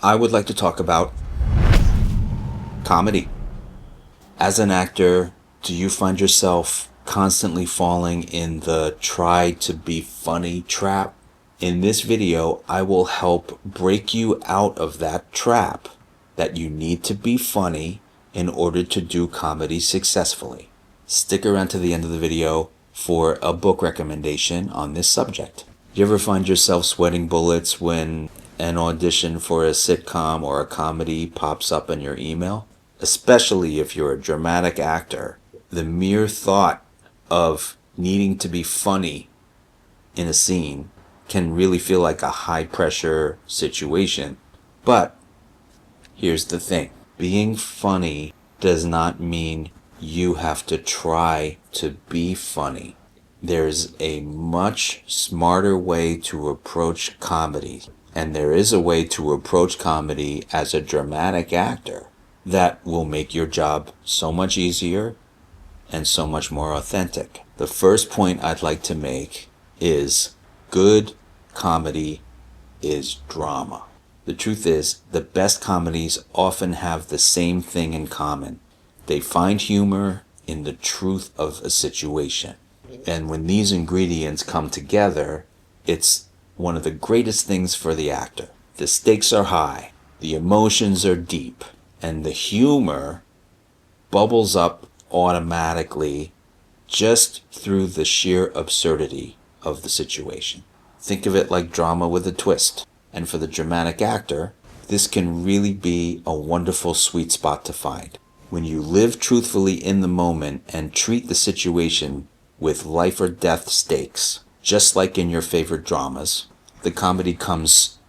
I would like to talk about comedy. As an actor, do you find yourself constantly falling in the try to be funny trap? In this video, I will help break you out of that trap that you need to be funny in order to do comedy successfully. Stick around to the end of the video for a book recommendation on this subject. Do you ever find yourself sweating bullets when an audition for a sitcom or a comedy pops up in your email? Especially if you're a dramatic actor, the mere thought of needing to be funny in a scene can really feel like a high-pressure situation. But here's the thing. Being funny does not mean you have to try to be funny. There's a much smarter way to approach comedy, and there is a way to approach comedy as a dramatic actor that will make your job so much easier and so much more authentic. The first point I'd like to make is good comedy is drama. The truth is, the best comedies often have the same thing in common. They find humor in the truth of a situation. And when these ingredients come together, it's one of the greatest things for the actor. The stakes are high, the emotions are deep, and the humor bubbles up automatically just through the sheer absurdity of the situation. Think of it like drama with a twist. And for the dramatic actor, this can really be a wonderful sweet spot to find. When you live truthfully in the moment and treat the situation with life or death stakes, just like in your favorite dramas, the comedy comes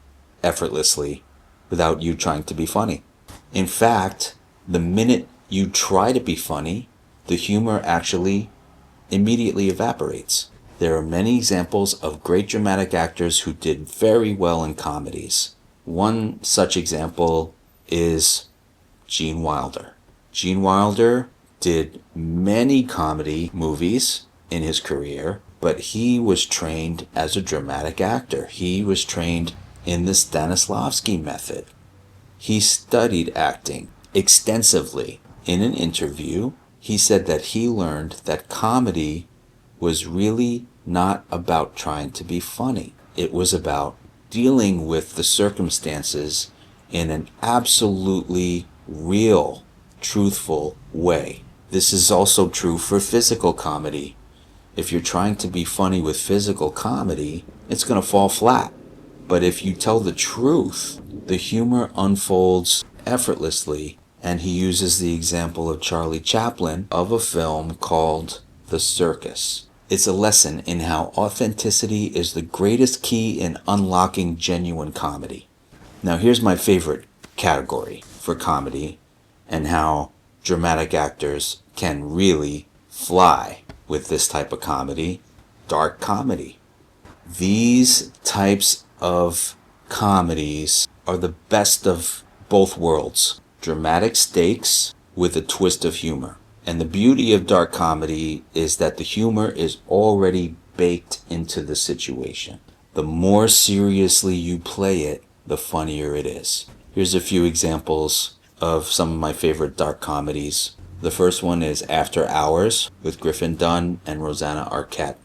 effortlessly without you trying to be funny. In fact, the minute you try to be funny, the humor actually immediately evaporates. There are many examples of great dramatic actors who did very well in comedies. One such example is Gene Wilder. Gene Wilder did many comedy movies in his career, but he was trained as a dramatic actor. He was trained in the Stanislavski method. He studied acting extensively. In an interview, he said that he learned that comedy was really not about trying to be funny. It was about dealing with the circumstances in an absolutely real, truthful way. This is also true for physical comedy. If you're trying to be funny with physical comedy, it's going to fall flat. But if you tell the truth, the humor unfolds effortlessly. And he uses the example of Charlie Chaplin of a film called The Circus. It's a lesson in how authenticity is the greatest key in unlocking genuine comedy. Now here's my favorite category for comedy and how dramatic actors can really fly with this type of comedy: dark comedy. These types of comedies are the best of both worlds. Dramatic stakes with a twist of humor. And the beauty of dark comedy is that the humor is already baked into the situation. The more seriously you play it, the funnier it is. Here's a few examples of some of my favorite dark comedies. The first one is After Hours with Griffin Dunne and Rosanna Arquette.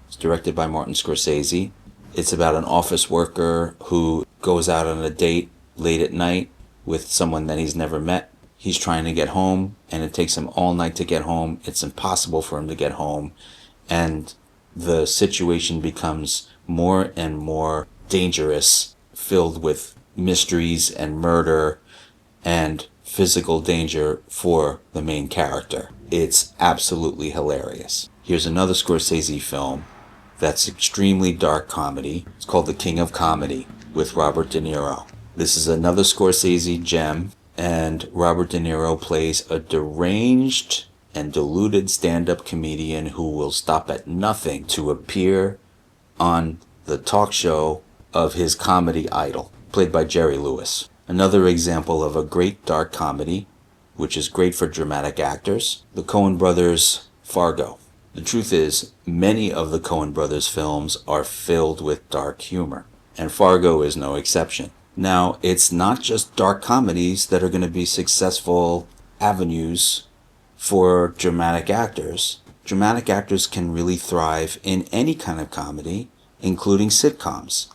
It's directed by Martin Scorsese. It's about an office worker who goes out on a date late at night with someone that he's never met. He's trying to get home, and it takes him all night to get home. It's impossible for him to get home, and the situation becomes more and more dangerous, filled with mysteries and murder and physical danger for the main character. It's absolutely hilarious. Here's another Scorsese film that's extremely dark comedy. It's called The King of Comedy with Robert De Niro. This is another Scorsese gem, and Robert De Niro plays a deranged and deluded stand-up comedian who will stop at nothing to appear on the talk show of his comedy idol, played by Jerry Lewis. Another example of a great dark comedy, which is great for dramatic actors, the Coen brothers' Fargo. The truth is, many of the Coen brothers films are filled with dark humor, and Fargo is no exception. Now, it's not just dark comedies that are going to be successful avenues for dramatic actors. Dramatic actors can really thrive in any kind of comedy, including sitcoms.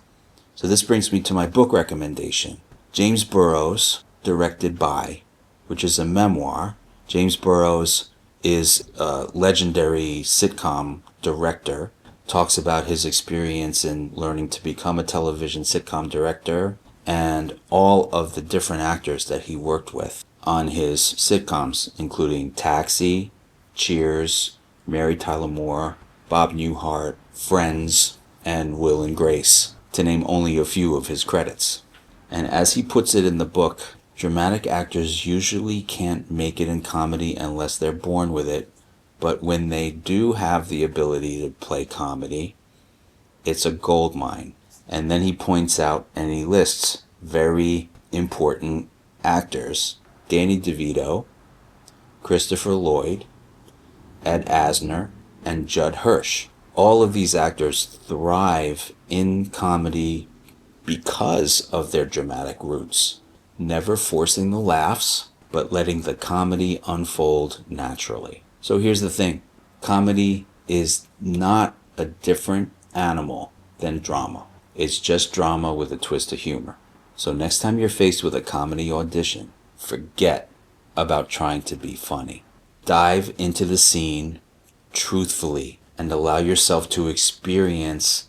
So this brings me to my book recommendation. James Burrows, Directed By, which is a memoir. James Burrows is a legendary sitcom director, talks about his experience in learning to become a television sitcom director and all of the different actors that he worked with on his sitcoms, including Taxi, Cheers, Mary Tyler Moore, Bob Newhart, Friends, and Will and Grace, to name only a few of his credits. And as he puts it in the book, dramatic actors usually can't make it in comedy unless they're born with it, but when they do have the ability to play comedy, it's a gold mine. And then he points out and he lists very important actors: Danny DeVito, Christopher Lloyd, Ed Asner, and Judd Hirsch. All of these actors thrive in comedy because of their dramatic roots, never forcing the laughs, but letting the comedy unfold naturally. So here's the thing. Comedy is not a different animal than drama. It's just drama with a twist of humor. So next time you're faced with a comedy audition, forget about trying to be funny. Dive into the scene truthfully and allow yourself to experience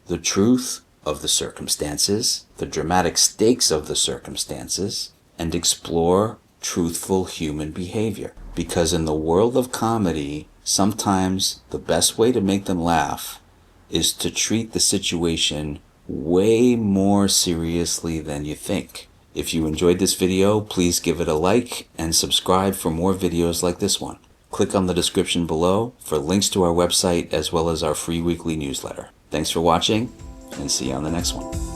the truth of the circumstances, the dramatic stakes of the circumstances, and explore truthful human behavior. Because in the world of comedy, sometimes the best way to make them laugh is to treat the situation way more seriously than you think. If you enjoyed this video, please give it a like and subscribe for more videos like this one. Click on the description below for links to our website as well as our free weekly newsletter. Thanks for watching, and see you on the next one.